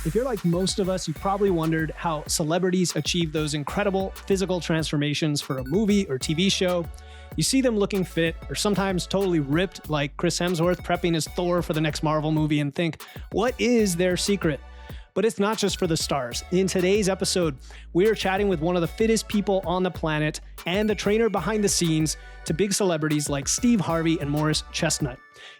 If you're like most of us, you probably wondered how celebrities achieve those incredible physical transformations for a movie or TV show. You see them looking fit or sometimes totally ripped, like Chris Hemsworth prepping as Thor for the next Marvel movie, and think, what is their secret? But it's not just for the stars. In today's episode, we are chatting with one of the fittest people on the planet and the trainer behind the scenes to big celebrities like Steve Harvey and Morris Chestnut.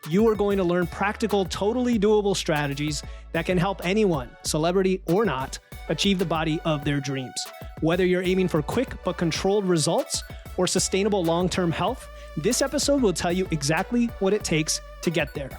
You are going to learn practical, totally doable strategies that can help anyone, celebrity or not, achieve the body of their dreams. Whether you're aiming for quick but controlled results or sustainable long-term health, this episode will tell you exactly what it takes to get there.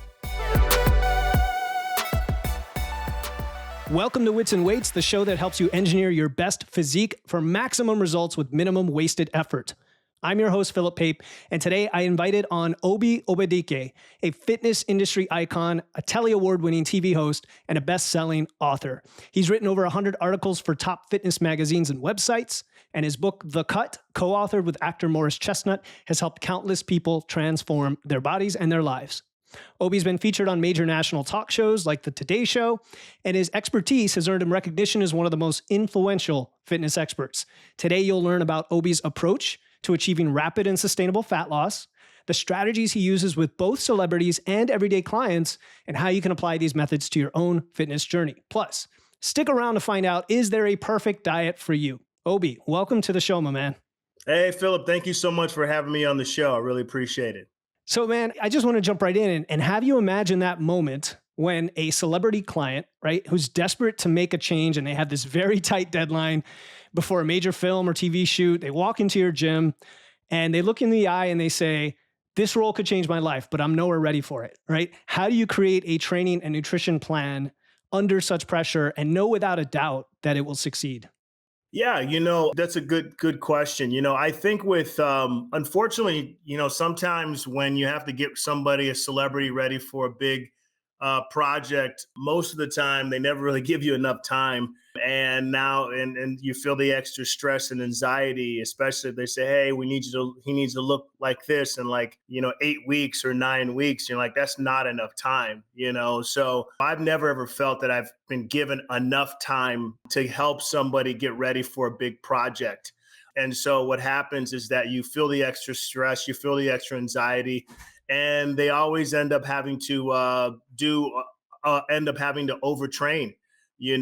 Welcome to Wits and Weights, the show that helps you engineer your best physique for maximum results with minimum wasted effort. I'm your host, Philip Pape, and today I invited on Obadike, a fitness industry icon, a Telly Award-winning TV host, and a best-selling author. He's written over 100 articles for top fitness magazines and websites, and his book, The Cut, co-authored with actor Morris Chestnut, has helped countless people transform their bodies and their lives. Obi's been featured on major national talk shows like The Today Show, and his expertise has earned him recognition as one of the most influential fitness experts. Today, you'll learn about Obi's approach to achieving rapid and sustainable fat loss, the strategies he uses with both celebrities and everyday clients, and how you can apply these methods to your own fitness journey. Plus, stick around to find out, is there a perfect diet for you? Obi, welcome to the show, my man. Hey, Philip, thank you so much for having me on the show. I really appreciate it. So, man, I just want to jump right in and have you imagine that moment when a celebrity client, right, who's desperate to make a change and they have this very tight deadline before a major film or TV shoot, they walk into your gym and they look in the eye and they say, this role could change my life, but I'm nowhere ready for it, right? How do you create a training and nutrition plan under such pressure and know without a doubt that it will succeed? Yeah, that's a good question. I think with, unfortunately, sometimes when you have to get somebody, a celebrity, ready for a big project, most of the time they never really give you enough time. And now, and you feel the extra stress and anxiety, especially if they say, hey, he needs to look like this in 8 weeks or 9 weeks. You're like, that's not enough time, So I've never ever felt that I've been given enough time to help somebody get ready for a big project. And so what happens is that you feel the extra stress, you feel the extra anxiety, and they always end up having to overtrain, and you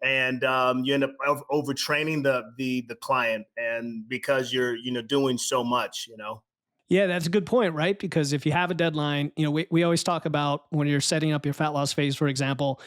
end up overtraining the client, and because you're doing so much. Yeah, that's a good point, right? Because if you have a deadline, we always talk about when you're setting up your fat loss phase, for example,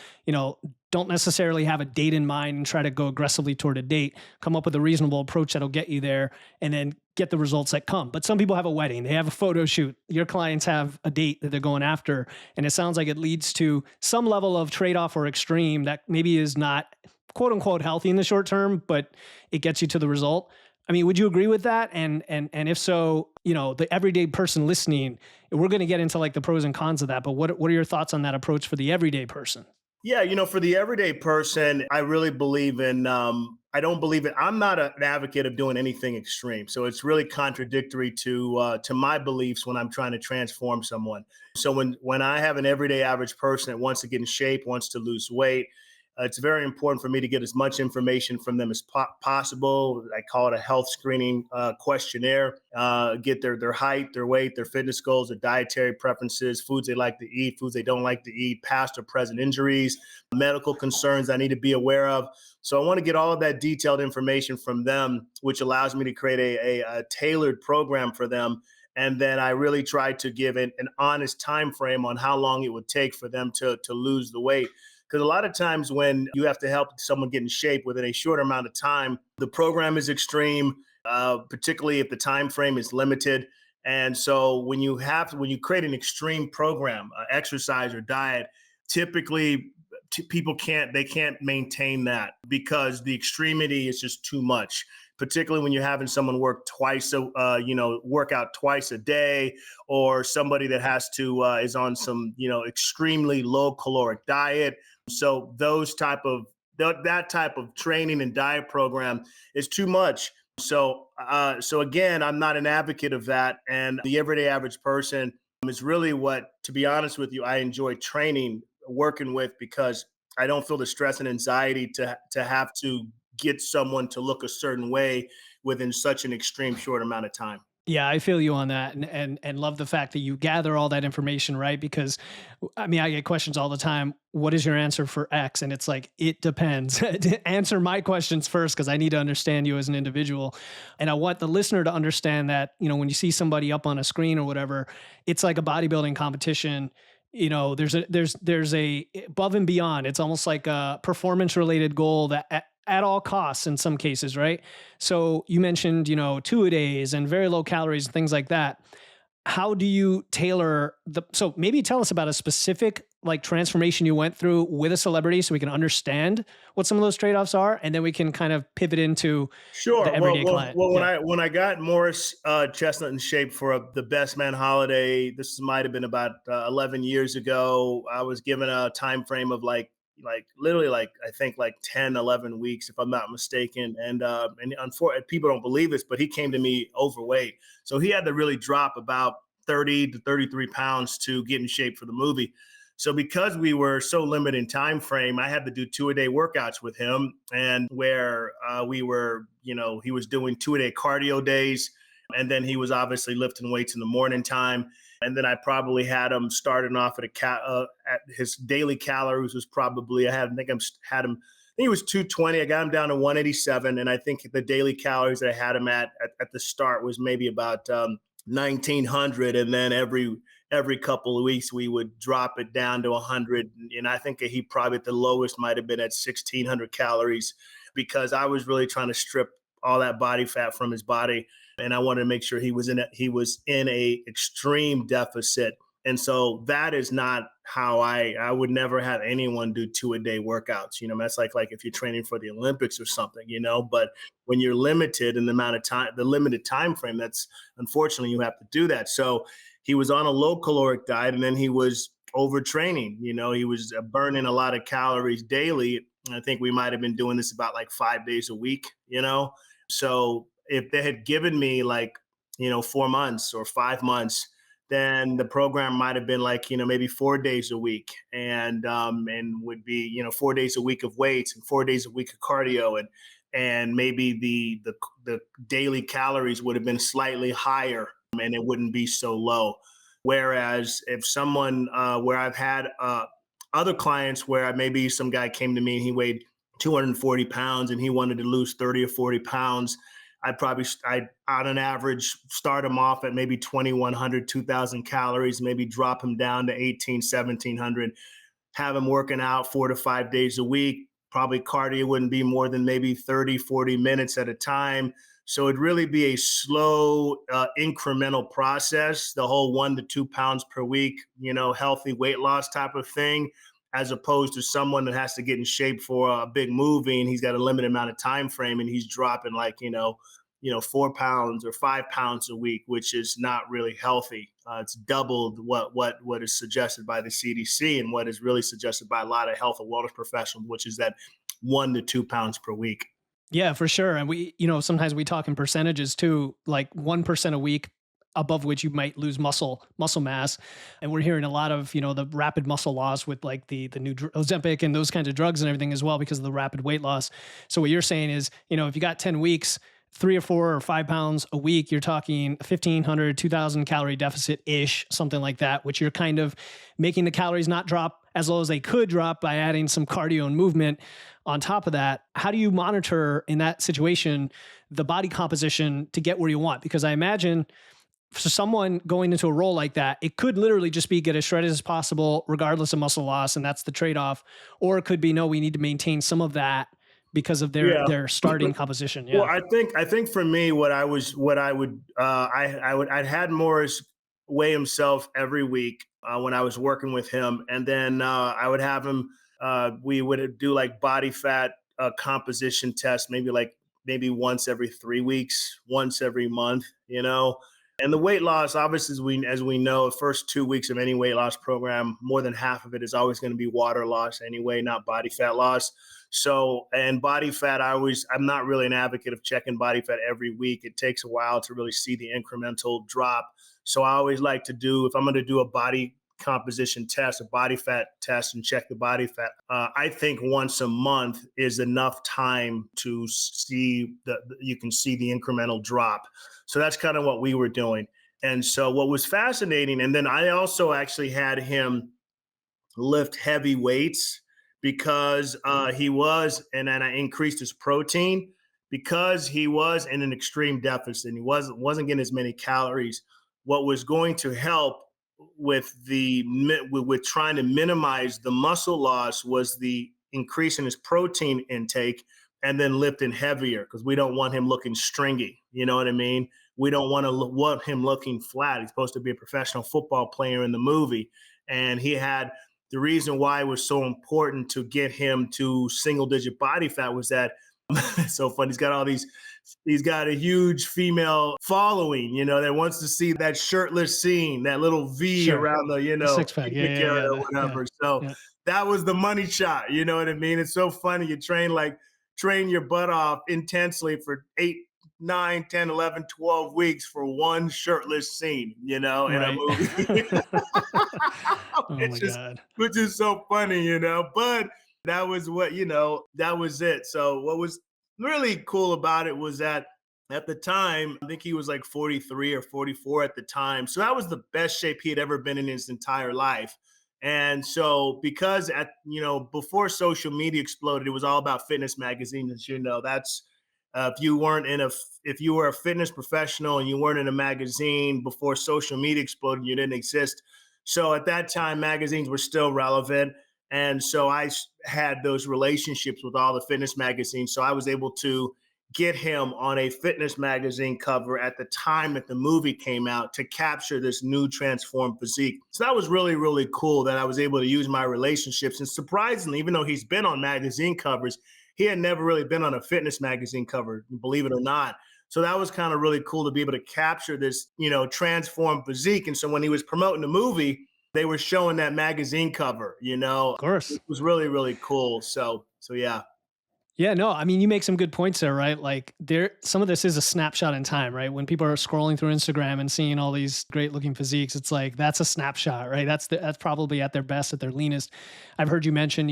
don't necessarily have a date in mind and try to go aggressively toward a date. Come up with a reasonable approach that'll get you there and then get the results that come. But some people have a wedding, they have a photo shoot. Your clients have a date that they're going after. And it sounds like it leads to some level of trade-off or extreme that maybe is not quote unquote healthy in the short term, but it gets you to the result. I mean, would you agree with that? And if so, the everyday person listening, we're going to get into like the pros and cons of that. But what are your thoughts on that approach for the everyday person? Yeah, for the everyday person, I really believe in, I don't believe it. I'm not an advocate of doing anything extreme. So it's really contradictory to my beliefs when I'm trying to transform someone. So when I have an everyday average person that wants to get in shape, wants to lose weight, it's very important for me to get as much information from them as possible. I call it a health screening questionnaire. Get their height, their weight, their fitness goals, their dietary preferences, foods they like to eat, foods they don't like to eat, past or present injuries, medical concerns I need to be aware of. So I want to get all of that detailed information from them, which allows me to create a tailored program for them. And then I really try to give an honest time frame on how long it would take for them to lose the weight. Because a lot of times when you have to help someone get in shape within a short amount of time, the program is extreme, particularly if the time frame is limited. And so when you create an extreme program, exercise or diet, typically people can't maintain that because the extremity is just too much. Particularly when you're having someone work work out twice a day, or somebody that has to is on some extremely low caloric diet. So that type of training and diet program is too much. So again, I'm not an advocate of that. And the everyday average person is really what, to be honest with you, I enjoy working with, because I don't feel the stress and anxiety to have to get someone to look a certain way within such an extreme short amount of time. Yeah, I feel you on that, and love the fact that you gather all that information, right? Because I mean, I get questions all the time. What is your answer for X? And it's like, it depends. Answer my questions first because I need to understand you as an individual, and I want the listener to understand that when you see somebody up on a screen or whatever, it's like a bodybuilding competition. There's a above and beyond. It's almost like a performance related goal that at all costs in some cases, right? So you mentioned, 2 a days and very low calories and things like that. How do you tailor so maybe tell us about a specific like transformation you went through with a celebrity so we can understand what some of those trade-offs are. And then we can kind of pivot into the Sure. everyday client. When Yeah. I got Morris Chestnut in shape for the Best Man holiday, this might have been about 11 years ago. I was given a time frame of like literally like I think like 10, 11 weeks if I'm not mistaken. And unfortunately, people don't believe this, but he came to me overweight, so he had to really drop about 30 to 33 pounds to get in shape for the movie. So because we were so limited in time frame, I had to do 2 a day workouts with him, and where we were, he was doing 2 a day cardio days, and then he was obviously lifting weights in the morning time. And then I probably had him starting off at his daily calories was probably I think I had him. I think he was 220. I got him down to 187, and I think the daily calories that I had him at the start was maybe about 1900, and then every couple of weeks we would drop it down to 100, and I think that he probably at the lowest might have been at 1600 calories, because I was really trying to strip all that body fat from his body, and I wanted to make sure he was in a extreme deficit. And so that is not how I would never have anyone do 2 a day workouts. That's like if you're training for the Olympics or something, but when you're limited in the amount of time, the limited time frame, that's unfortunately you have to do that. So he was on a low caloric diet, and then he was overtraining. He was burning a lot of calories daily. And I think we might have been doing this about like 5 days a week. So if they had given me like 4 months or 5 months, then the program might have been like maybe 4 days a week, and would be 4 days a week of weights and 4 days a week of cardio, and maybe the daily calories would have been slightly higher, and it wouldn't be so low. Whereas if someone where I've had other clients where maybe some guy came to me and he weighed 240 pounds and he wanted to lose 30 or 40 pounds, I'd on an average start him off at maybe 2100, 2000 calories, maybe drop him down to 18, 1700, have him working out 4 to 5 days a week. Probably cardio wouldn't be more than maybe 30, 40 minutes at a time. So it'd really be a slow, incremental process, the whole 1 to 2 pounds per week, healthy weight loss type of thing, as opposed to someone that has to get in shape for a big movie and he's got a limited amount of time frame and he's dropping like 4 pounds or 5 pounds a week, which is not really healthy. It's doubled what is suggested by the CDC and what is really suggested by a lot of health and wellness professionals, which is that 1 to 2 pounds per week. Yeah, for sure. And we, sometimes we talk in percentages too, like 1% a week above which you might lose muscle mass. And we're hearing a lot of, the rapid muscle loss with like the new Ozempic and those kinds of drugs and everything as well, because of the rapid weight loss. So what you're saying is, if you got 10 weeks, 3 or 4 or 5 pounds a week, you're talking 1,500, 2,000 calorie deficit ish, something like that, which you're kind of making the calories not drop as low as they could drop by adding some cardio and movement on top of that. How do you monitor in that situation the body composition to get where you want? Because I imagine for someone going into a role like that, it could literally just be get as shredded as possible, regardless of muscle loss, and that's the trade-off. Or it could be, no, we need to maintain some of that because of their starting composition. Yeah. Well, I think for me, I'd had Morris weigh himself every week when I was working with him, and then I would have him. We would do like body fat composition tests, maybe once every 3 weeks, once every month, And the weight loss, obviously, as we know, the first 2 weeks of any weight loss program, more than half of it is always going to be water loss anyway, not body fat loss. So, and body fat, I'm not really an advocate of checking body fat every week. It takes a while to really see the incremental drop. So I always like to do, if I'm going to do a body composition test, a body fat test, and check the body fat. I think once a month is enough time to see you can see the incremental drop. So that's kind of what we were doing. And so what was fascinating, and then I also actually had him lift heavy weights because he was, and then I increased his protein because he was in an extreme deficit. He wasn't getting as many calories. What was going to help with with trying to minimize the muscle loss was the increase in his protein intake and then lifting heavier because we don't want him looking stringy. You know what I mean? We don't want him looking flat. He's supposed to be a professional football player in the movie, and he had the reason why it was so important to get him to single digit body fat was that it's so funny. He's got a huge female following, that wants to see that shirtless scene, that little V Sure. around the, The six pack. Yeah, picnic yeah, area yeah. or whatever. So Yeah. that was the money shot. You know what I mean? It's so funny. You train your butt off intensely for 8, 9, 10, 11, 12 weeks for one shirtless scene, in a Right. movie. Oh my God. Which is so funny, but that was that was it. So what was really cool about it was that at the time, I think he was like 43 or 44 at the time. So that was the best shape he had ever been in his entire life. And so because before social media exploded, it was all about fitness magazines. As you know, that's if you were a fitness professional and you weren't in a magazine before social media exploded, you didn't exist. So at that time, magazines were still relevant. And so I had those relationships with all the fitness magazines. So I was able to get him on a fitness magazine cover at the time that the movie came out to capture this new transformed physique. So that was really, really cool that I was able to use my relationships. And surprisingly, even though he's been on magazine covers, he had never really been on a fitness magazine cover, believe it or not. So that was kind of really cool to be able to capture this, transformed physique. And so when he was promoting the movie, they were showing that magazine cover, Of course. it was really, really cool. So yeah. Yeah, no, I mean, you make some good points there, right? Like some of this is a snapshot in time, right? When people are scrolling through Instagram and seeing all these great looking physiques, it's like, that's a snapshot, right? That's probably at their best, at their leanest. I've heard you mention,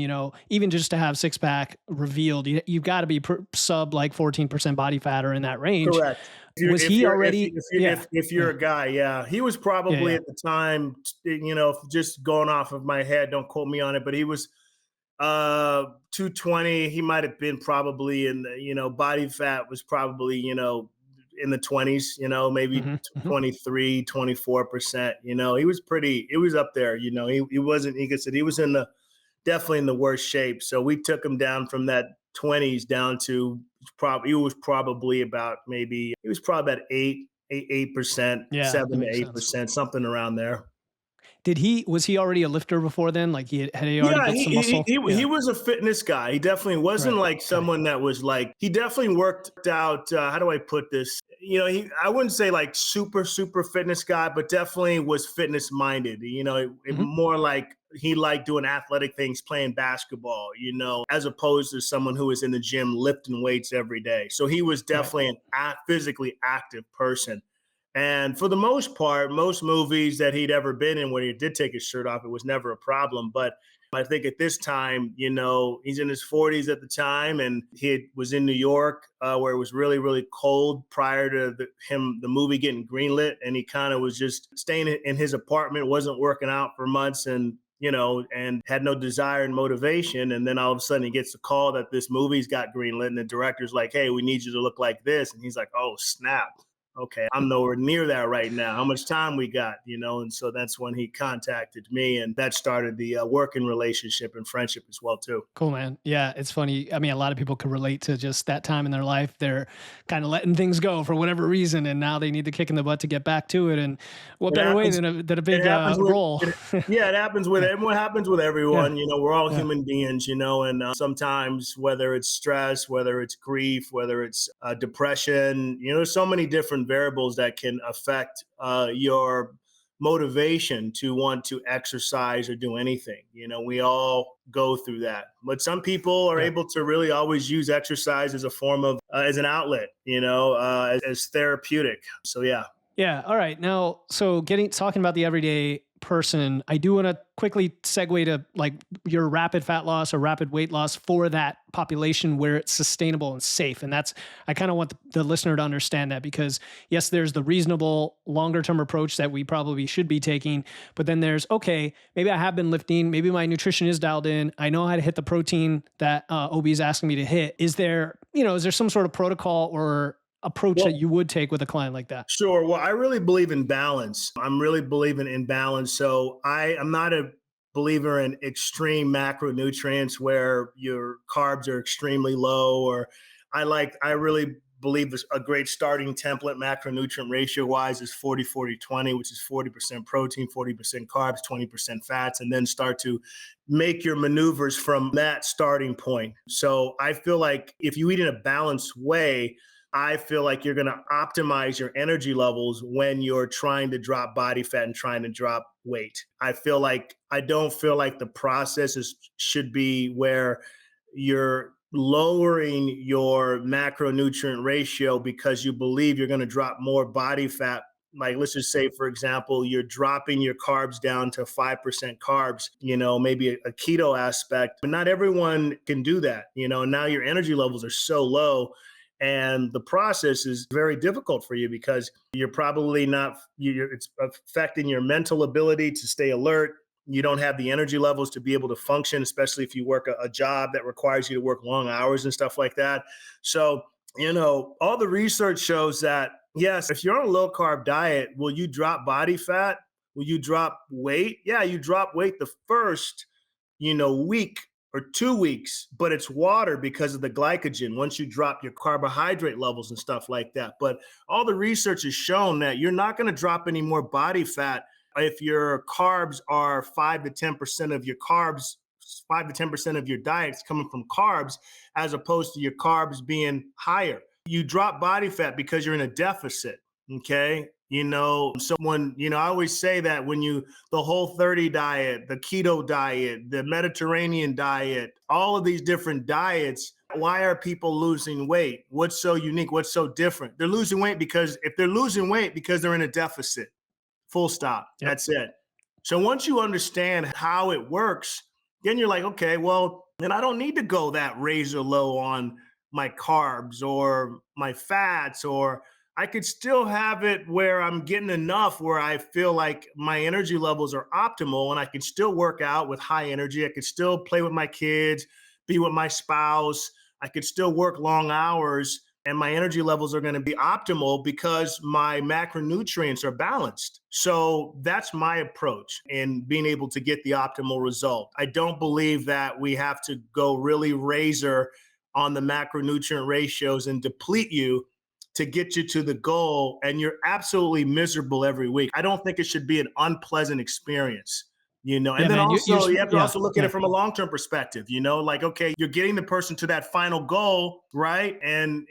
even just to have six pack revealed, you've got to be sub like 14% body fat or in that range. Correct. Was he already? Yeah. If you're a guy, yeah, he was probably at the time, just going off of my head, don't quote me on it, but he was 220. He might have been probably in the, body fat was probably, in the 20s, maybe 23, 24%. He was up there, he wasn't, he said he was definitely in the worst shape. So we took him down from that 20s down to he was probably about 8%, Yeah, that 7 to makes sense. 8%, something around there. Was he already a lifter before then? Like had he already Yeah, built some muscle? he was a fitness guy. He definitely wasn't like someone that was like, he definitely worked out. How do I put this? I wouldn't say like super, super fitness guy, but definitely was fitness minded. More like he liked doing athletic things, playing basketball, as opposed to someone who was in the gym lifting weights every day. So he was definitely a physically active person. And for the most part, most movies that he'd ever been in where he did take his shirt off, it was never a problem. But I think at this time, he's in his 40s at the time, and he was in New York where it was really, really cold prior to the movie getting greenlit. And he kind of was just staying in his apartment, wasn't working out for months, and and had no desire and motivation. And then all of a sudden he gets a call that this movie's got greenlit, and the director's like, "Hey, we need you to look like this." And he's like, "Oh, snap. Okay, I'm nowhere near that right now. How much time we got?" And so that's when he contacted me, and that started the working relationship and friendship as well too. Cool, man. Yeah, it's funny. I mean, a lot of people can relate to just that time in their life. They're kind of letting things go for whatever reason, and now they need the kick in the butt to get back to it. And what better way than a big role? It happens with everyone. Happens with everyone. We're all human beings. And sometimes whether it's stress, whether it's grief, whether it's depression, there's so many different variables that can affect your motivation to want to exercise or do anything. We all go through that, but some people are able to really always use exercise as a form of as an outlet, as therapeutic. So yeah. Yeah. All right. Now, so talking about the everyday person, I do want to quickly segue to like your rapid fat loss or rapid weight loss for that population where it's sustainable and safe. And that's, I kind of want the listener to understand that, because yes, there's the reasonable longer term approach that we probably should be taking. But then there's, okay, maybe I have been lifting, maybe my nutrition is dialed in. I know how to hit the protein that OB is asking me to hit. Is there some sort of protocol or approach that Well, you would take with a client like that? sure. Well, I really believe in balance. I'm really believing in balance. So I am not a believer in extreme macronutrients where your carbs are extremely low, or I really believe this, a great starting template macronutrient ratio wise is 40-40-20, which is 40% protein, 40% carbs, 20% fats, and then start to make your maneuvers from that starting point. So I feel like if you eat in a balanced way, I feel like you're going to optimize your energy levels when you're trying to drop body fat and trying to drop weight. I don't feel like the should be where you're lowering your macronutrient ratio because you believe you're going to drop more body fat. Like, let's just say, for example, you're dropping your carbs down to 5% carbs, maybe a keto aspect, but not everyone can do that. Now your energy levels are so low, and the process is very difficult for you because you're probably not, it's affecting your mental ability to stay alert. You don't have the energy levels to be able to function, especially if you work a job that requires you to work long hours and stuff like that. So, all the research shows that, yes, if you're on a low carb diet, will you drop body fat? Will you drop weight? Yeah, you drop weight the first, week or 2 weeks, but it's water because of the glycogen once you drop your carbohydrate levels and stuff like that. But all the research has shown that you're not going to drop any more body fat if your carbs are 5 to 10% of your carbs, 5 to 10% of your diet's coming from carbs, as opposed to your carbs being higher. You drop body fat because you're in a deficit. Okay. So I always say that the Whole30 diet, the keto diet, the Mediterranean diet, all of these different diets, why are people losing weight? What's so unique? What's so different? They're losing weight because they're in a deficit. Full stop. Yep. That's it. So once you understand how it works, then you're like, okay, well, then I don't need to go that razor low on my carbs or my fats, or I could still have it where I'm getting enough where I feel like my energy levels are optimal and I can still work out with high energy. I could still play with my kids, be with my spouse. I could still work long hours and my energy levels are going to be optimal because my macronutrients are balanced. So that's my approach in being able to get the optimal result. I don't believe that we have to go really razor on the macronutrient ratios and deplete you to get you to the goal, and you're absolutely miserable every week. I don't think it should be an unpleasant experience. And Yeah, then man. also you have to Yeah, also look at yeah. it from a long-term perspective, like, okay, you're getting the person to that final goal, right? And,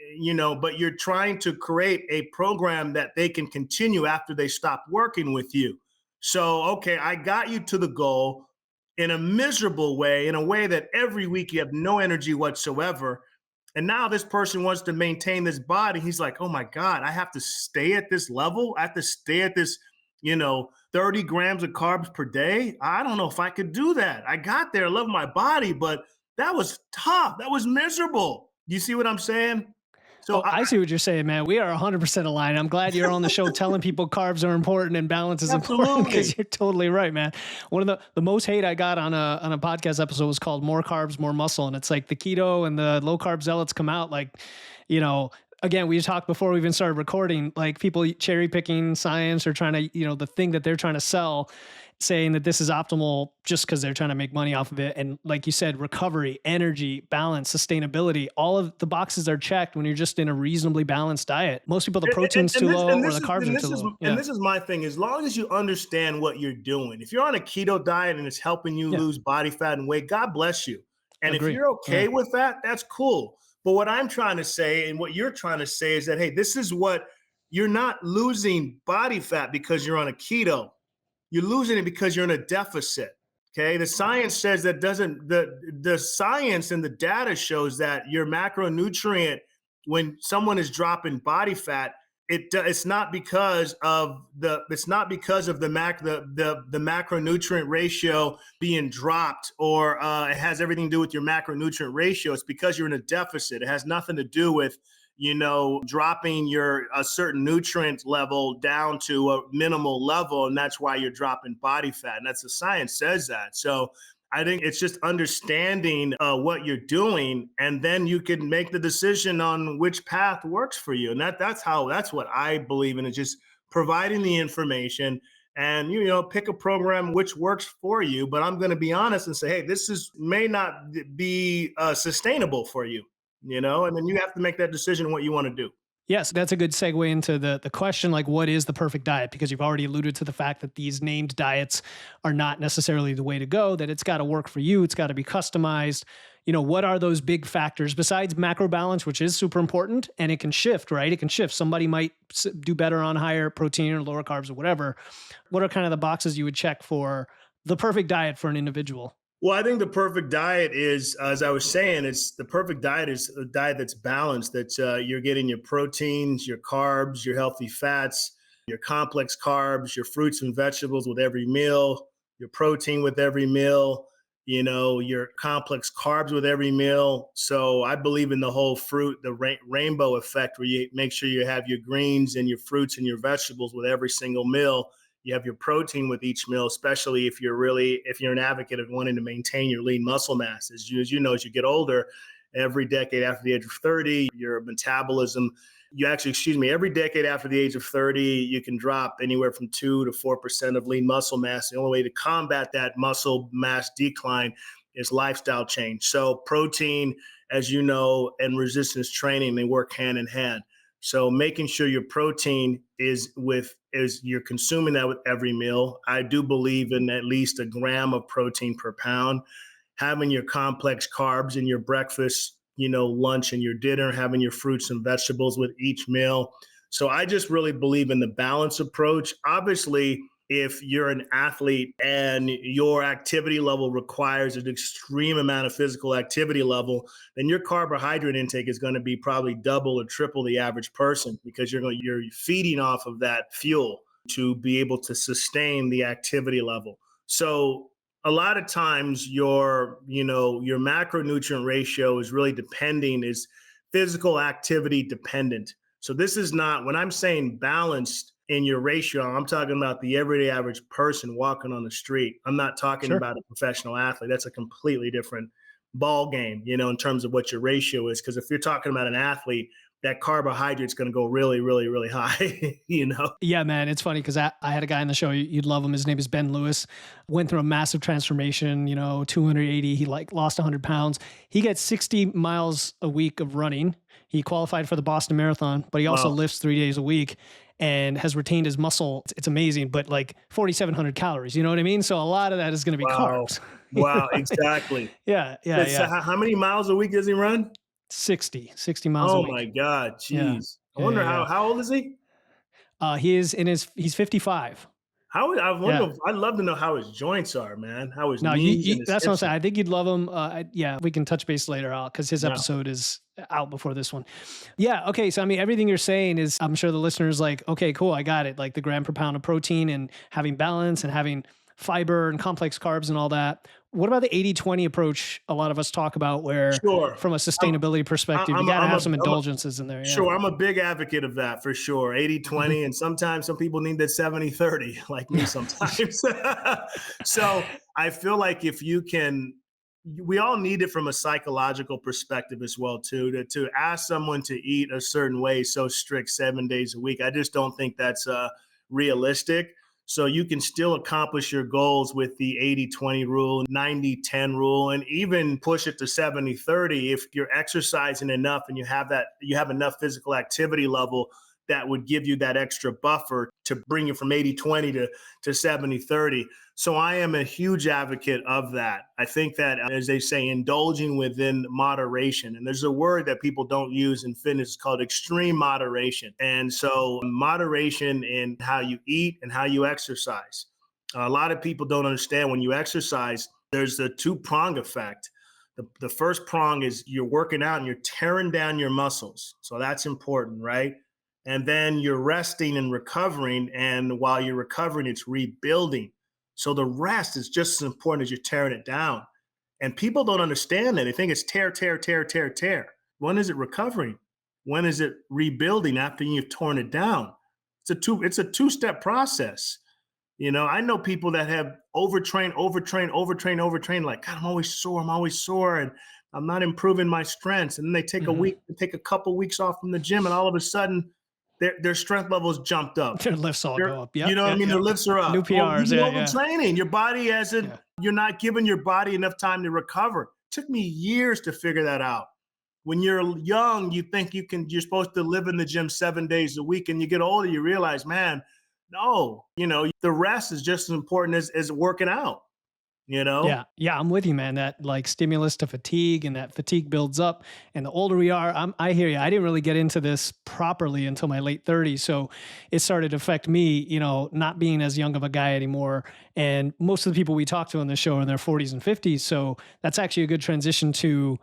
but you're trying to create a program that they can continue after they stop working with you. So, okay, I got you to the goal in a miserable way, in a way that every week you have no energy whatsoever. And now this person wants to maintain this body. He's like, oh my God, I have to stay at this level. I have to stay at this, 30 grams of carbs per day. I don't know if I could do that. I got there, I love my body, but that was tough. That was miserable. You see what I'm saying? So Oh, I see what you're saying, man. We are 100% aligned. I'm glad you're on the show telling people carbs are important and balance is important, because absolutely. you're totally right, man. One of the most hate I got on a podcast episode was called "More Carbs, More Muscle," and it's like the keto and the low carb zealots come out like, you know. Again, we talked before we even started recording, like people cherry picking science or trying to, the thing that they're trying to sell, saying that this is optimal just because they're trying to make money off of it. And like you said, recovery, energy, balance, sustainability, all of the boxes are checked when you're just in a reasonably balanced diet. Most people, the protein's too low or the carbs are too low. And Yeah. this is my thing. As long as you understand what you're doing, if you're on a keto diet and it's helping you Yeah. lose body fat and weight, God bless you. And if Agree. you're Yeah. okay with that, that's cool. But what I'm trying to say and what you're trying to say is that, hey, this is what you're not losing body fat because you're on a keto. You're losing it because you're in a deficit. Okay. The science says that doesn't the science and the data shows that your macronutrient, when someone is dropping body fat, it's not because of the macronutrient ratio being dropped, or it has everything to do with your macronutrient ratio. It's because you're in a deficit. It has nothing to do with dropping your a certain nutrient level down to a minimal level, and that's why you're dropping body fat. And that's the science says that. So I think it's just understanding what you're doing, and then you can make the decision on which path works for you. And that's what I believe in, is just providing the information, and pick a program which works for you. But I'm going to be honest and say, hey, this is may not be sustainable for you, and then you have to make that decision what you want to do. Yes, that's a good segue into the question, like, what is the perfect diet? Because you've already alluded to the fact that these named diets are not necessarily the way to go, that it's got to work for you. It's got to be customized. What are those big factors besides macro balance, which is super important, and it can shift, right? It can shift. Somebody might do better on higher protein or lower carbs or whatever. What are kind of the boxes you would check for the perfect diet for an individual? Well, I think the perfect diet is, as I was saying, it's the perfect diet is a diet that's balanced, that you're getting your proteins, your carbs, your healthy fats, your complex carbs, your fruits and vegetables with every meal, your protein with every meal, your complex carbs with every meal. So I believe in the whole fruit, the rainbow effect, where you make sure you have your greens and your fruits and your vegetables with every single meal. You have your protein with each meal, especially if you're an advocate of wanting to maintain your lean muscle mass. As you know, as you get older, every decade after the age of 30, your metabolism, every decade after the age of 30, you can drop anywhere from 2 to 4% of lean muscle mass. The only way to combat that muscle mass decline is lifestyle change. So protein, as you know, and resistance training, they work hand in hand. So making sure your protein is you're consuming that with every meal. I do believe in at least a gram of protein per pound. Having your complex carbs in your breakfast, lunch and your dinner, having your fruits and vegetables with each meal. So I just really believe in the balance approach. Obviously, if you're an athlete and your activity level requires an extreme amount of physical activity level, then your carbohydrate intake is going to be probably double or triple the average person, because you're feeding off of that fuel to be able to sustain the activity level. So a lot of times your macronutrient ratio is physical activity dependent. So this is not, when I'm saying balanced in your ratio, I'm talking about the everyday average person walking on the street. I'm not talking Sure. about a professional athlete. That's a completely different ball game, in terms of what your ratio is. Because if you're talking about an athlete, that carbohydrate's going to go really, really, really high, Yeah, man, it's funny because I had a guy on the show. You'd love him. His name is Ben Lewis. Went through a massive transformation. 280. He lost 100 pounds. He gets 60 miles a week of running. He qualified for the Boston Marathon, but he also Wow. lifts 3 days a week and has retained his muscle. It's amazing, but like 4,700 calories. You know what I mean? So a lot of that is going to be Wow. carbs. Wow, exactly. Yeah, yeah, It's, yeah. how many miles a week does he run? 60 miles a Oh my week. God, Yeah, geez. I yeah, wonder yeah, how yeah. how old is he? He's 55. I Yeah. wonder. I'd love to know how his joints are, man. How his No, knees and his that's what I'm hips saying. are. I think you'd love him. Yeah, we can touch base later because his Yeah. episode is out before this one. Yeah. Okay. So, I mean, everything you're saying is, I'm sure the listeners like, okay, cool. I got it. Like the gram per pound of protein and having balance and having fiber and complex carbs and all that. What about the 80-20 approach a lot of us talk about, where Sure. from a I'm sustainability perspective, you I'm got to I'm have a some I'm a indulgences in there? Yeah. sure, I'm a big advocate of that for sure. 80 Mhm. 20, and sometimes some people need that 70-30, like me sometimes. So I feel like if you can, we all need it from a psychological perspective as well, too, to ask someone to eat a certain way so strict 7 days a week. I just don't think that's realistic. So you can still accomplish your goals with the 80-20 rule, 90-10 rule, and even push it to 70-30 if you're exercising enough and you have enough physical activity level that would give you that extra buffer to bring you from 80-20 to 70-30. So I am a huge advocate of that. I think that, as they say, indulging within moderation. And there's a word that people don't use in fitness called extreme moderation. And so moderation in how you eat and how you exercise. A lot of people don't understand, when you exercise, there's a two-prong effect. The first prong is you're working out and you're tearing down your muscles. So that's important, right? and then you're resting and recovering. And while you're recovering, it's rebuilding. So the rest is just as important as you're tearing it down. And people don't understand that. They think it's tear, tear, tear, tear, tear. When is it recovering? When is it rebuilding after you've torn it down? It's a two-step process. I know people that have overtrained, overtrained, overtrained, overtrained, like, God, I'm always sore, and I'm not improving my strengths. And then they take a Hmm. week, take a couple weeks off from the gym, and all of a sudden their strength levels jumped up. Their lifts all go up. You Yep, know what I yep, mean? Their yep. lifts are New up. Well, you've PRs. been Yeah, yeah, overtraining. Your body hasn't, yeah. you're not giving your body enough time to recover. It took me years to figure that out. When you're young, you think you're supposed to live in the gym 7 days a week. And you get older, you realize, man, no, the rest is just as important as working out, you know? Yeah, yeah, I'm with you, man. That like stimulus to fatigue, and that fatigue builds up. And the older we are, I hear you. I didn't really get into this properly until my late 30s, so it started to affect me. Not being as young of a guy anymore. And most of the people we talk to on the show are in their 40s and 50s. So that's actually a good transition to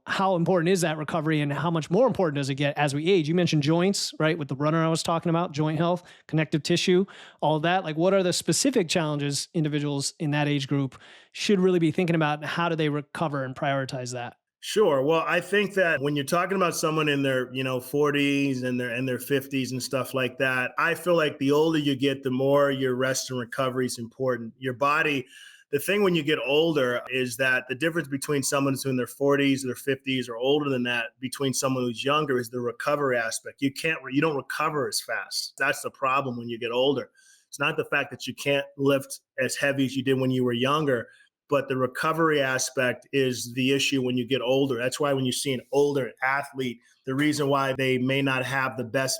how important is that recovery, and how much more important does it get as we age? You mentioned joints, right? With the runner I was talking about, joint health, connective tissue, all of that. Like, what are the specific challenges individuals in that age group should really be thinking about, and how do they recover and prioritize that? Sure. Well, I think that when you're talking about someone in their, 40s and their 50s and stuff like that, I feel like the older you get, the more your rest and recovery is important. Your body, the thing when you get older is that the difference between someone who's in their 40s or their 50s or older than that, between someone who's younger, is the recovery aspect. You don't recover as fast. That's the problem when you get older. It's not the fact that you can't lift as heavy as you did when you were younger, but the recovery aspect is the issue when you get older. That's why when you see an older athlete, the reason why they may not have the best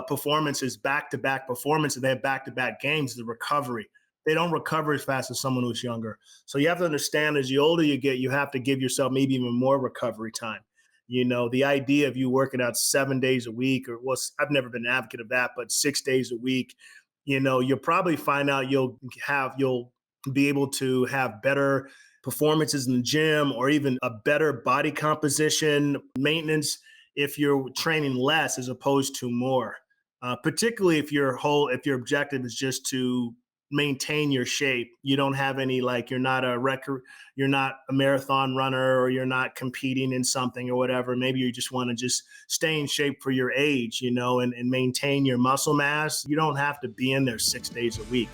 performances, back-to-back performances, they have back-to-back games, the recovery. They don't recover as fast as someone who's younger. So you have to understand, as the older you get, you have to give yourself maybe even more recovery time. The idea of you working out 7 days a week, or, well, I've never been an advocate of that, but 6 days a week, you'll probably find out you'll be able to have better performances in the gym, or even a better body composition maintenance if you're training less as opposed to more. Particularly if your objective is just to maintain your shape. You don't have any, like, you're not a record, you're not a marathon runner, or you're not competing in something or whatever. Maybe you just want to just stay in shape for your age, and maintain your muscle mass. You don't have to be in there 6 days a week.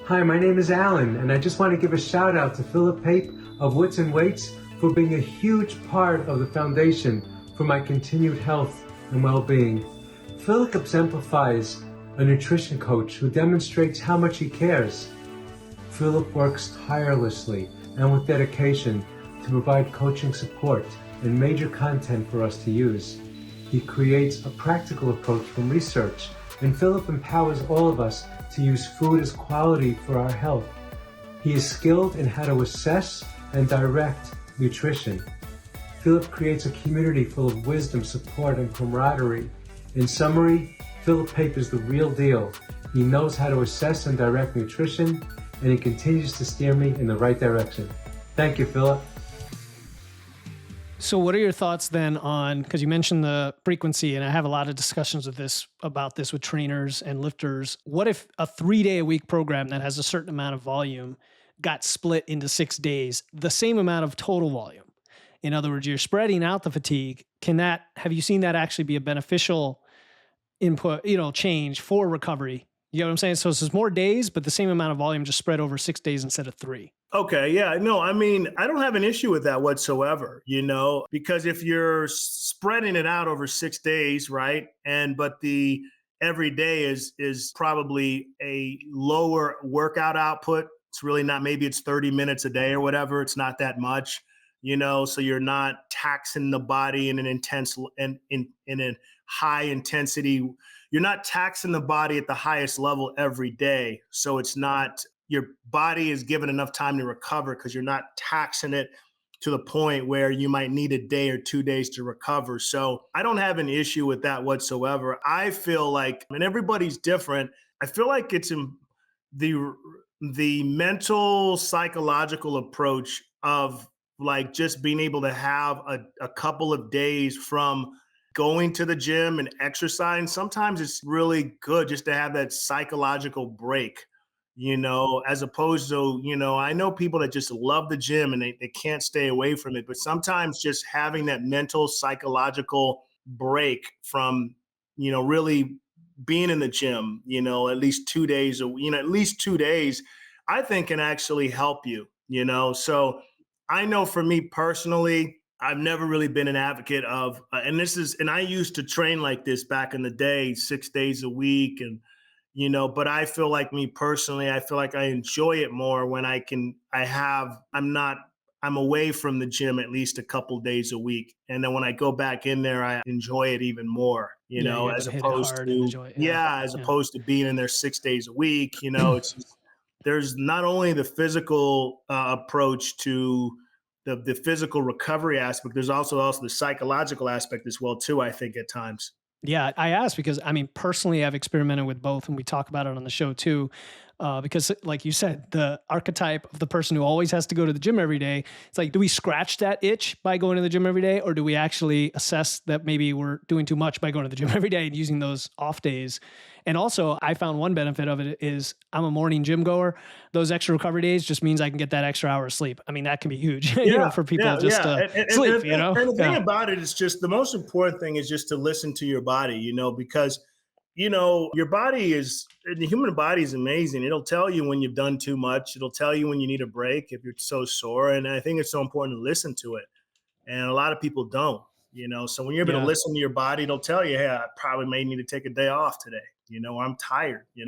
Hi, my name is Alan, and I just want to give a shout out to Philip Pape of Wits and Weights for being a huge part of the foundation for my continued health and well-being. Philip exemplifies a nutrition coach who demonstrates how much he cares. Philip works tirelessly and with dedication to provide coaching support and major content for us to use. He creates a practical approach from research, and Philip empowers all of us to use food as quality for our health. He is skilled in how to assess and direct nutrition. Philip creates a community full of wisdom, support, and camaraderie. In summary, Philip Pape is the real deal. He knows how to assess and direct nutrition, and he continues to steer me in the right direction. Thank you, Philip. So, what are your thoughts then on, because you mentioned the frequency, and I have a lot of discussions about this with trainers and lifters. What if a 3-day a week program that has a certain amount of volume got split into 6 days, the same amount of total volume? In other words, you're spreading out the fatigue. Have you seen that actually be a beneficial input, change for recovery? You know what I'm saying? So it's more days, but the same amount of volume just spread over 6 days instead of 3. Okay, yeah, no, I mean, I don't have an issue with that whatsoever, because if you're spreading it out over 6 days, right, but the every day is probably a lower workout output. It's really not. Maybe it's 30 minutes a day or whatever. It's not that much, So you're not taxing the body in an intense and in a high intensity. You're not taxing the body at the highest level every day, so it's not. Your body is given enough time to recover because you're not taxing it to the point where you might need a day or 2 days to recover. So I don't have an issue with that whatsoever. I feel like, and everybody's different, I feel like it's in the mental, psychological approach of, like, just being able to have a couple of days from going to the gym and exercising, sometimes it's really good just to have that psychological break, as opposed to, I know people that just love the gym and they can't stay away from it. But sometimes just having that mental, psychological break from, really being in the gym, at least 2 days, at least 2 days, I think can actually help you. So I know for me personally, I've never really been an advocate of, and I used to train like this back in the day, 6 days a week. But I feel like me personally, I feel like I enjoy it more when I'm away from the gym at least a couple days a week. And then when I go back in there, I enjoy it even more, Yeah, you're able as to hit it opposed hard and to, enjoy it. Yeah. yeah, as Yeah. opposed to being in there 6 days a week. It's just, there's not only the physical approach to the physical recovery aspect, there's also the psychological aspect as well, too, I think at times. Yeah, I asked because I mean, personally, I've experimented with both, and we talk about it on the show too. Because, like you said, the archetype of the person who always has to go to the gym every day, it's like, do we scratch that itch by going to the gym every day, or do we actually assess that maybe we're doing too much by going to the gym every day and using those off days? And also, I found one benefit of it is I'm a morning gym goer. Those extra recovery days just means I can get that extra hour of sleep. I mean, that can be huge, Yeah, for people yeah, just yeah. to And, sleep, and the thing Yeah. about it is just the most important thing is just to listen to your body, because your body the human body is amazing. It'll tell you when you've done too much. It'll tell you when you need a break if you're so sore. And I think it's so important to listen to it. And a lot of people don't. So when you're able to Yeah. listen to your body, it'll tell you, hey, I probably may need to take a day off today. Or I'm tired. I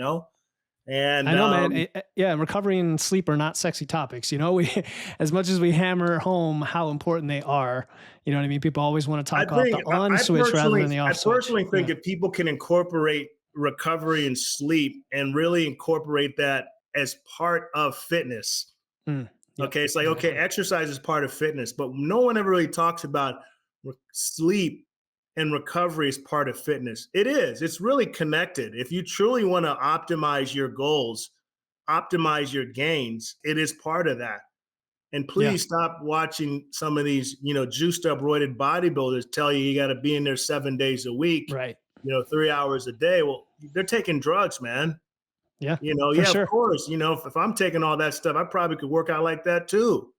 And know, man. Yeah, recovery and sleep are not sexy topics. We, as much as we hammer home how important they are, you know what I mean? People always want to I talk about the think on switch rather than the I off switch. personally think Yeah. if people can incorporate recovery and sleep and really incorporate that as part of fitness. Yep, Okay, it's like, okay, exactly. exercise is part of fitness, but no one ever really talks about sleep and recovery as part of fitness. It is. It's really connected. If you truly want to optimize your goals, optimize your gains, it is part of that. And Yeah, please stop watching some of these, juiced up, roided bodybuilders tell you got to be in there 7 days a week, right. 3 hours a day. Well, they're taking drugs, man. Yeah, for Yeah, of sure. course. If I'm taking all that stuff, I probably could work out like that too.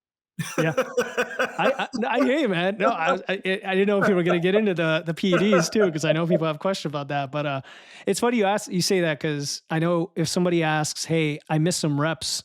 Yeah. I hear you, man. No, I didn't know if you were going to get into the PEDs too, because I know people have questions about that. But it's funny you say that, because I know if somebody asks, "Hey, I missed some reps.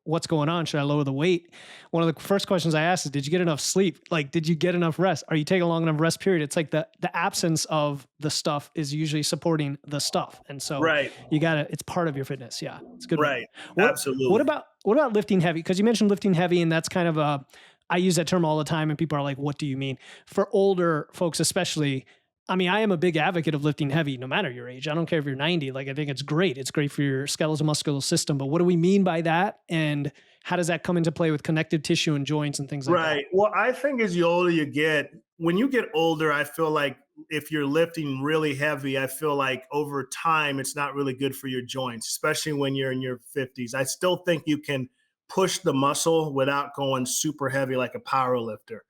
What's going on? Should I lower the weight?" One of the first questions I ask is, "Did you get enough sleep? Like, did you get enough rest? Are you taking a long enough rest period?" It's like the absence of the stuff is usually supporting the stuff, and so Right. it's part of your fitness. Yeah, it's a good. Right. One. What Absolutely. about lifting heavy? Because you mentioned lifting heavy, and that's kind of I use that term all the time, and people are like, "What do you mean?" For older folks, especially. I mean, I am a big advocate of lifting heavy, no matter your age. I don't care if you're 90. Like, I think it's great. It's great for your skeletal muscular system. But what do we mean by that? And how does that come into play with connective tissue and joints and things like that? Right. Well, I think as the older you get, when you get older, I feel like if you're lifting really heavy, I feel like over time, it's not really good for your joints, especially when you're in your 50s. I still think you can push the muscle without going super heavy like a power lifter.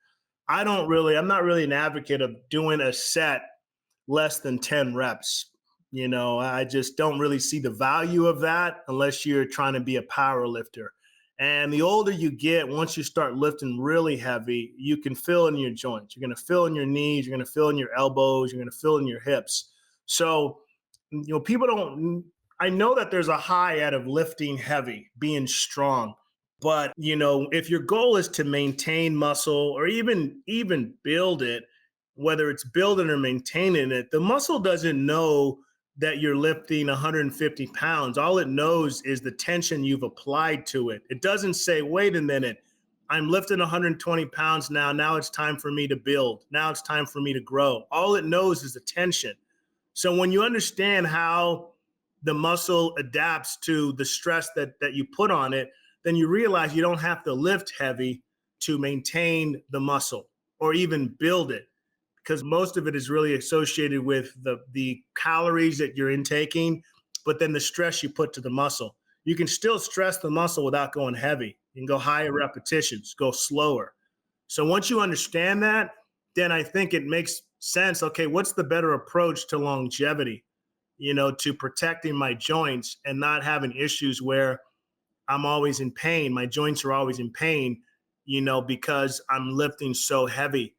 I'm not really an advocate of doing a set less than 10 reps. I just don't really see the value of that unless you're trying to be a power lifter. And the older you get, once you start lifting really heavy, you can feel in your joints. You're going to feel in your knees. You're going to feel in your elbows. You're going to feel in your hips. So, people don't, I know that there's a high out of lifting heavy, being strong. But, if your goal is to maintain muscle or even build it, whether it's building or maintaining it, the muscle doesn't know that you're lifting 150 pounds. All it knows is the tension you've applied to it. It doesn't say, wait a minute, I'm lifting 120 pounds now. Now it's time for me to build. Now it's time for me to grow. All it knows is the tension. So when you understand how the muscle adapts to the stress that you put on it, then you realize you don't have to lift heavy to maintain the muscle or even build it, because most of it is really associated with the calories that you're intaking, but then the stress you put to the muscle. You can still stress the muscle without going heavy. You can go higher repetitions, go slower. So once you understand that, then I think it makes sense, okay, what's the better approach to longevity, to protecting my joints and not having issues where I'm always in pain. My joints are always in pain, because I'm lifting so heavy.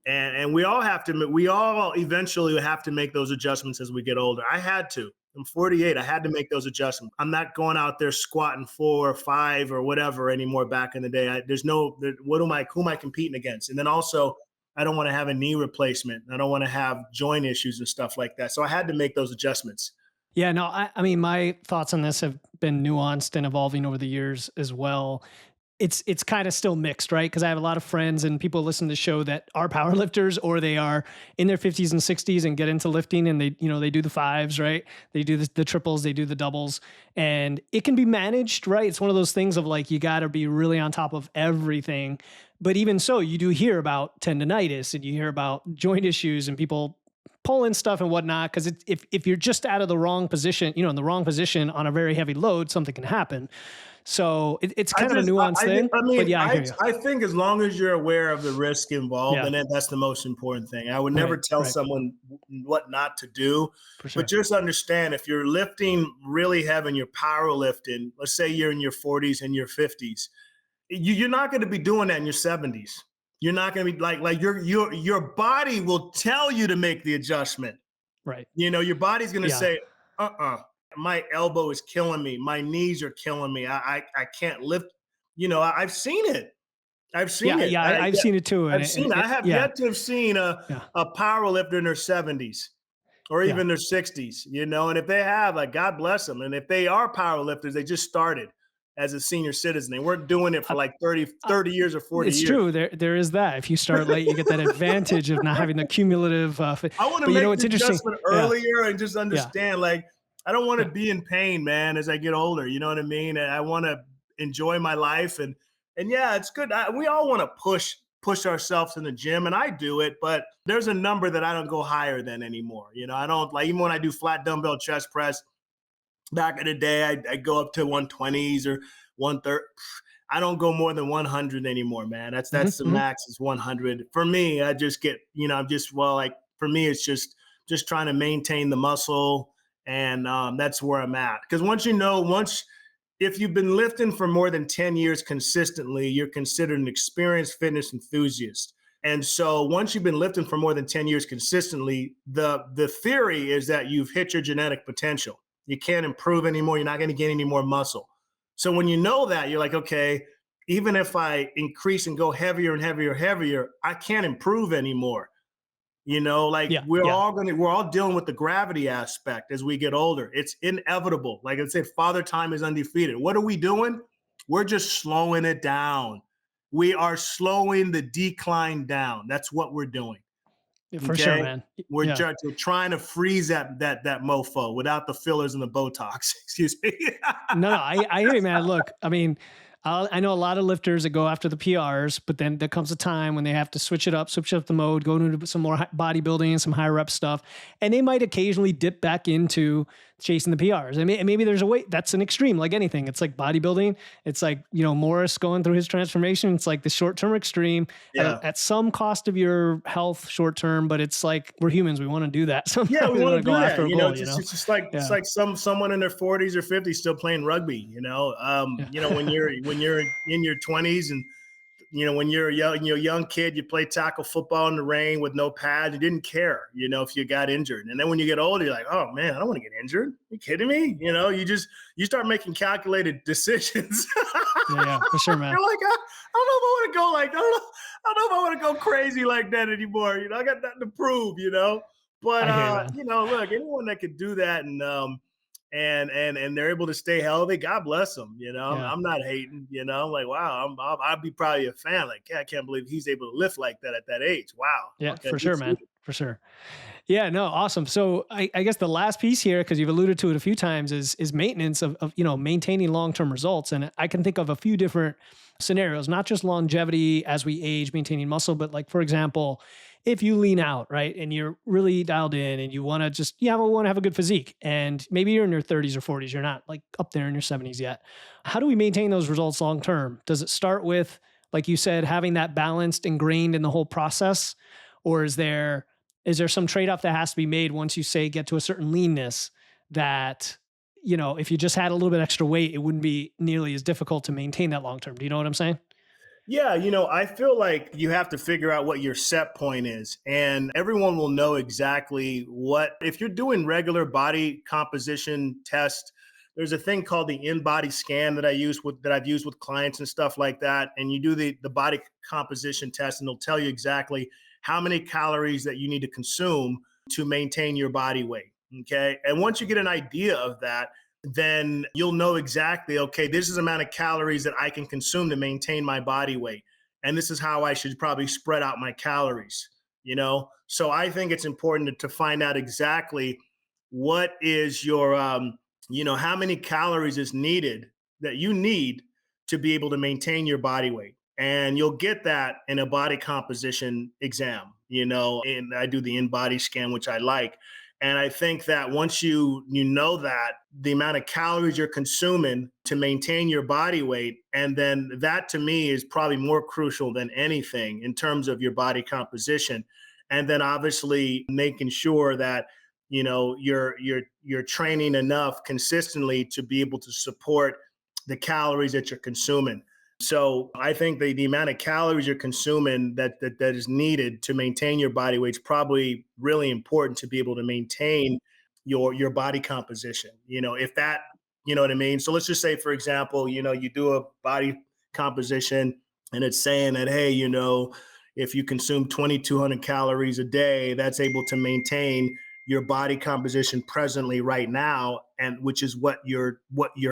And we all eventually have to make those adjustments as we get older. I had to. I'm 48. I had to make those adjustments. I'm not going out there squatting 4 or 5 or whatever anymore. Back in the day, who am I competing against? And then also, I don't want to have a knee replacement. I don't want to have joint issues and stuff like that. So I had to make those adjustments. Yeah, no, I mean, my thoughts on this have been nuanced and evolving over the years as well. It's kind of still mixed, right? Because I have a lot of friends and people listen to the show that are power lifters, or they are in their 50s and 60s and get into lifting, and they do the fives, right? They do the triples, they do the doubles, and it can be managed, right? It's one of those things of like, you got to be really on top of everything. But even so, you do hear about tendonitis and you hear about joint issues and people pulling stuff and whatnot. Because if you're just out of the wrong position, in the wrong position on a very heavy load, something can happen. So it's kind of a nuanced thing. But yeah, I hear you. I think as long as you're aware of the risk involved, and that's the most important thing. I would never tell someone what not to do, but just understand, if you're lifting really heavy and you're power lifting, let's say you're in your 40s and your 50s, you're not going to be doing that in your 70s. You're not going to be like your body will tell you to make the adjustment. Right. Your body's going to say, my elbow is killing me. My knees are killing me. I can't lift. I've seen it. I've seen it. Yeah, I've seen it too. I have yet to have seen a power lifter in their 70s or even their 60s, and if they have, like, God bless them. And if they are power lifters, they just started as a senior citizen. They weren't doing it for like 30 years or 40 years. It's true. There is that. If you start late, you get that advantage of not having the cumulative. I want to make the adjustment earlier and just understand, like, I don't want to be in pain, man, as I get older. You know what I mean? And I want to enjoy my life. And yeah, it's good. We all want to push ourselves in the gym, and I do it, but there's a number that I don't go higher than anymore. I don't, like, even when I do flat dumbbell chest press, back in the day, I go up to 120s or 130. I don't go more than 100 anymore, man. That's the max is 100. For me, I just get, for me, it's just trying to maintain the muscle. And that's where I'm at. Because if you've been lifting for more than 10 years consistently, you're considered an experienced fitness enthusiast. And so once you've been lifting for more than 10 years consistently, the theory is that you've hit your genetic potential. You can't improve anymore. You're not going to gain any more muscle. So when you know that, you're like, okay, even if I increase and go heavier and heavier, I can't improve anymore. We're all dealing with the gravity aspect as we get older. It's inevitable. Like I said, Father Time is undefeated. What are we doing? We're just slowing it down. We are slowing the decline down. That's what we're doing. For sure, man. We're trying to freeze that mofo without the fillers and the Botox. Excuse me. No, I hear you, man. Look, I mean, I know a lot of lifters that go after the PRs, but then there comes a time when they have to switch up the mode, go into some more bodybuilding, some high rep stuff, and they might occasionally dip back into chasing the PRs. And maybe there's a way. That's an extreme, like anything. It's like bodybuilding. It's like, Morris going through his transformation. It's like the short-term extreme at some cost of your health short-term, but it's like, we're humans. We want to do that. Sometimes we want to go after a goal. It's just like it's like someone in their 40s or 50s still playing rugby. When you're in your 20s and when you're a young kid, you play tackle football in the rain with no pads. You didn't care, if you got injured. And then when you get older, you're like, oh man, I don't want to get injured. Are you kidding me? You start making calculated decisions. Yeah, for sure, man. You're like, I don't know if I want to go like, I don't know if I want to go crazy like that anymore. I got nothing to prove, But look, anyone that could do that and they're able to stay healthy, God bless them. I'm not hating. I'm like, wow, I'd be probably a fan. Like, I can't believe he's able to lift like that at that age. Wow. Yeah, okay, for sure, man. For sure. Yeah, no, awesome. So I guess the last piece here, because you've alluded to it a few times, is maintenance of maintaining long-term results. And I can think of a few different scenarios, not just longevity as we age, maintaining muscle, but like, for example, if you lean out, right, and you're really dialed in and you want to have a good physique, and maybe you're in your 30s or 40s, you're not like up there in your 70s yet. How do we maintain those results long-term? Does it start with, like you said, having that balanced ingrained in the whole process? Or is there Is there some trade-off that has to be made once you say get to a certain leanness that, if you just had a little bit extra weight, it wouldn't be nearly as difficult to maintain that long term? Do you know what I'm saying? Yeah, I feel like you have to figure out what your set point is, and everyone will know exactly if you're doing regular body composition tests. There's a thing called the in-body scan that I've used with clients and stuff like that. And you do the body composition test, and it'll tell you exactly how many calories that you need to consume to maintain your body weight. Okay. And once you get an idea of that, then you'll know exactly, okay, this is the amount of calories that I can consume to maintain my body weight. And this is how I should probably spread out my calories, So I think it's important to find out exactly what is your, how many calories is needed that you need to be able to maintain your body weight. And you'll get that in a body composition exam, and I do the in-body scan, which I like. And I think that once you know that the amount of calories you're consuming to maintain your body weight, and then that to me is probably more crucial than anything in terms of your body composition. And then obviously making sure that you're training enough consistently to be able to support the calories that you're consuming. So I think the amount of calories you're consuming that is needed to maintain your body weight is probably really important to be able to maintain your body composition. If that, you know what I mean? So let's just say, for example, you do a body composition and it's saying that, hey, if you consume 2,200 calories a day, that's able to maintain your body composition presently right now, and which is what you're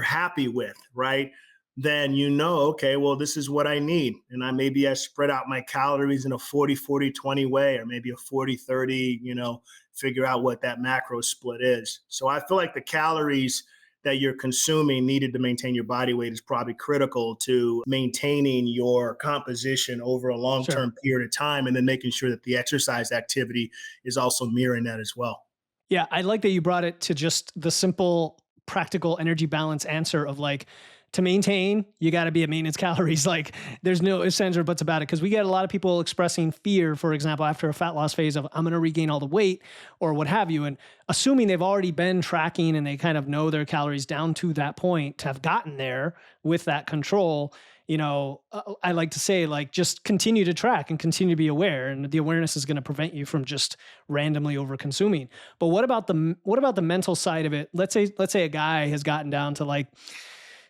happy with, right? Then okay, well, this is what I need. And I spread out my calories in a 40-40-20 way, or maybe a 40-30, figure out what that macro split is. So I feel like the calories that you're consuming needed to maintain your body weight is probably critical to maintaining your composition over a long-term period of time, and then making sure that the exercise activity is also mirroring that as well. Yeah, I like that you brought it to just the simple, practical energy balance answer of like, to maintain, you got to be at maintenance calories. Like there's no ifs, ands, or buts about it. Cause we get a lot of people expressing fear, for example, after a fat loss phase of I'm going to regain all the weight or what have you. And assuming they've already been tracking and they kind of know their calories down to that point to have gotten there with that control, I like to say like, just continue to track and continue to be aware. And the awareness is going to prevent you from just randomly over consuming. But what about the mental side of it? Let's say a guy has gotten down to like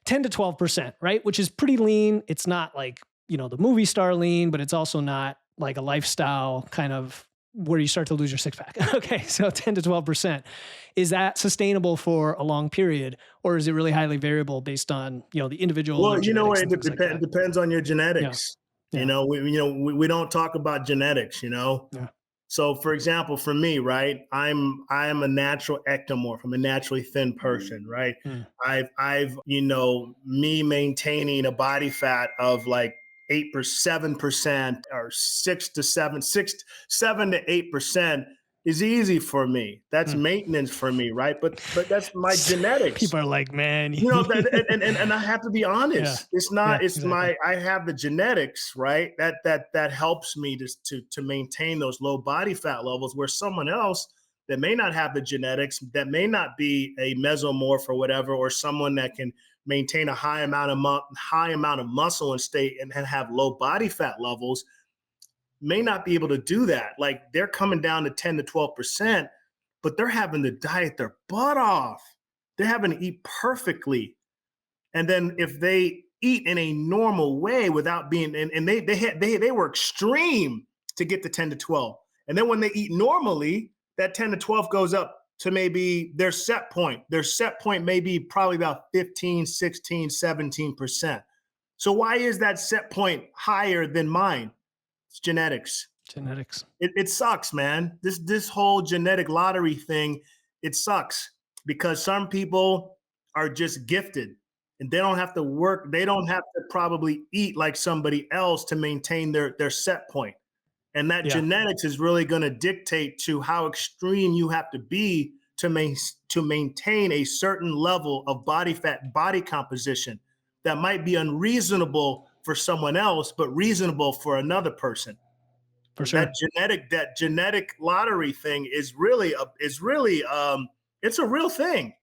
10 to 12%, right? Which is pretty lean. It's not like, the movie star lean, but it's also not like a lifestyle kind of where you start to lose your six pack. Okay. So 10 to 12%. Is that sustainable for a long period, or is it really highly variable based on, the individual? Well, it depends on your genetics. Yeah. We don't talk about genetics, Yeah. So for example, for me, right, I'm a natural ectomorph. I'm a naturally thin person, right? Mm. I've me maintaining a body fat of like 7% or 7 to 8% is easy for me. That's maintenance for me, right? But that's my genetics. People are like, man, and I have to be honest. Yeah. It's not. Yeah, it's exactly. I have the genetics, right? That helps me to maintain those low body fat levels. Where someone else that may not have the genetics, that may not be a mesomorph or whatever, or someone that can maintain a high amount of muscle and stay and have low body fat levels, may not be able to do that. Like they're coming down to 10 to 12%, but they're having to diet their butt off. They're having to eat perfectly. And then if they eat in a normal way without being, and they were extreme to get to 10 to 12. And then when they eat normally, that 10 to 12 goes up to maybe their set point. Their set point may be probably about 15, 16, 17%. So why is that set point higher than mine? It's genetics. It sucks, man. This whole genetic lottery thing, it sucks because some people are just gifted and they don't have to work. They don't have to probably eat like somebody else to maintain their set point. And that genetics is really going to dictate to how extreme you have to be to maintain a certain level of body fat, body composition that might be unreasonable for someone else, but reasonable for another person. For sure. That genetic lottery thing is really it's a real thing.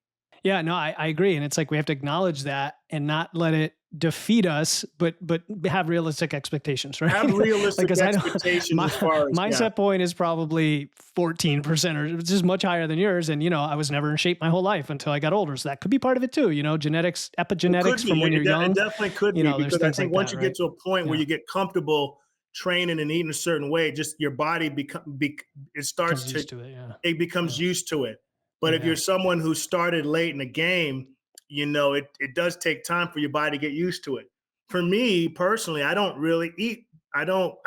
Yeah, no, I agree. And it's like we have to acknowledge that and not let it defeat us, but have realistic expectations, right? Have realistic Like, expectations my, as far as my set point is probably 14%, or it's just much higher than yours. And, I was never in shape my whole life until I got older. So that could be part of it too. Genetics, epigenetics from when you're young. It definitely could be, because I think once you get to a point where you get comfortable training and eating a certain way, just your body it becomes used to it. But if you're someone who started late in the game, it does take time for your body to get used to it. For me personally, I don't really eat. I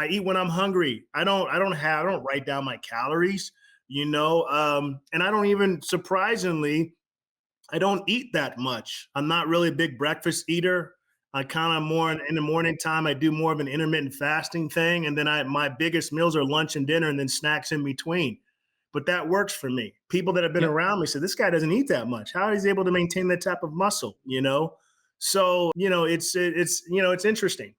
eat when I'm hungry. I don't write down my calories, and I don't even, surprisingly, I don't eat that much. I'm not really a big breakfast eater. I kind of more in the morning time, I do more of an intermittent fasting thing. And then my biggest meals are lunch and dinner and then snacks in between. But that works for me. People that have been around me say, this guy doesn't eat that much. How is he able to maintain that type of muscle, So, it's interesting,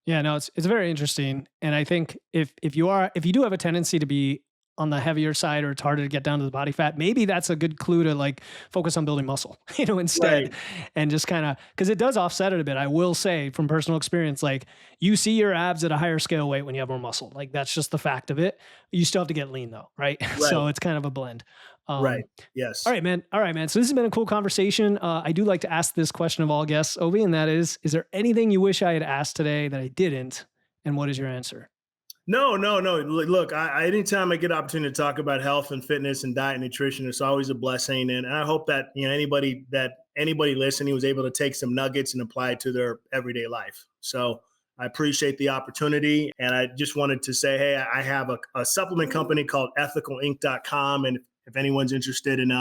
Yeah, no, it's very interesting. And I think if you do have a tendency to be on the heavier side, or it's harder to get down to the body fat, maybe that's a good clue to like focus on building muscle, instead. Right. And just kind of, because it does offset it a bit. I will say from personal experience, like you see your abs at a higher scale weight when you have more muscle. Like that's just the fact of it. You still have to get lean though, right? So it's kind of a blend. Right. Yes. All right, man. So this has been a cool conversation. I do like to ask this question of all guests, Obi, and that is there anything you wish I had asked today that I didn't? And what is your answer? No. Look, anytime I get an opportunity to talk about health and fitness and diet and nutrition, it's always a blessing. And I hope that anybody listening was able to take some nuggets and apply it to their everyday life. So I appreciate the opportunity. And I just wanted to say, hey, I have a supplement company called ethicalinc.com. And if anyone's interested in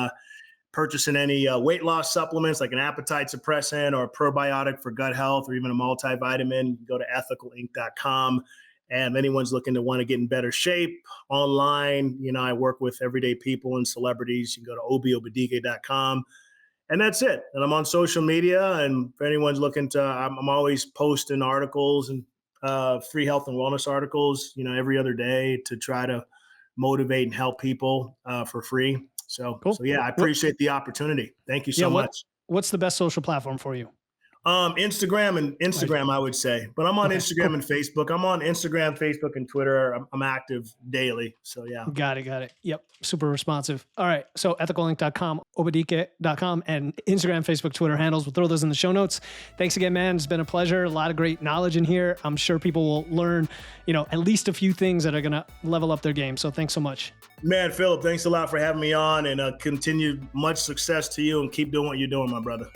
purchasing any weight loss supplements like an appetite suppressant or a probiotic for gut health or even a multivitamin, go to ethicalinc.com. And if anyone's looking to want to get in better shape online, I work with everyday people and celebrities. You can go to obadike.com. And that's it. And I'm on social media. And if anyone's looking to, I'm always posting articles and free health and wellness articles, every other day to try to motivate and help people for free. So, cool. So yeah, I appreciate the opportunity. Thank you so much. What's the best social platform for you? Instagram, I would say, but I'm on Instagram and Facebook. I'm on Instagram, Facebook, and Twitter. I'm active daily. So yeah. Got it. Yep. Super responsive. All right. So ethicalinc.com, obadike.com, and Instagram, Facebook, Twitter handles. We'll throw those in the show notes. Thanks again, man. It's been a pleasure. A lot of great knowledge in here. I'm sure people will learn, at least a few things that are going to level up their game. So thanks so much. Man, Philip, thanks a lot for having me on, and continue much success to you, and keep doing what you're doing, my brother.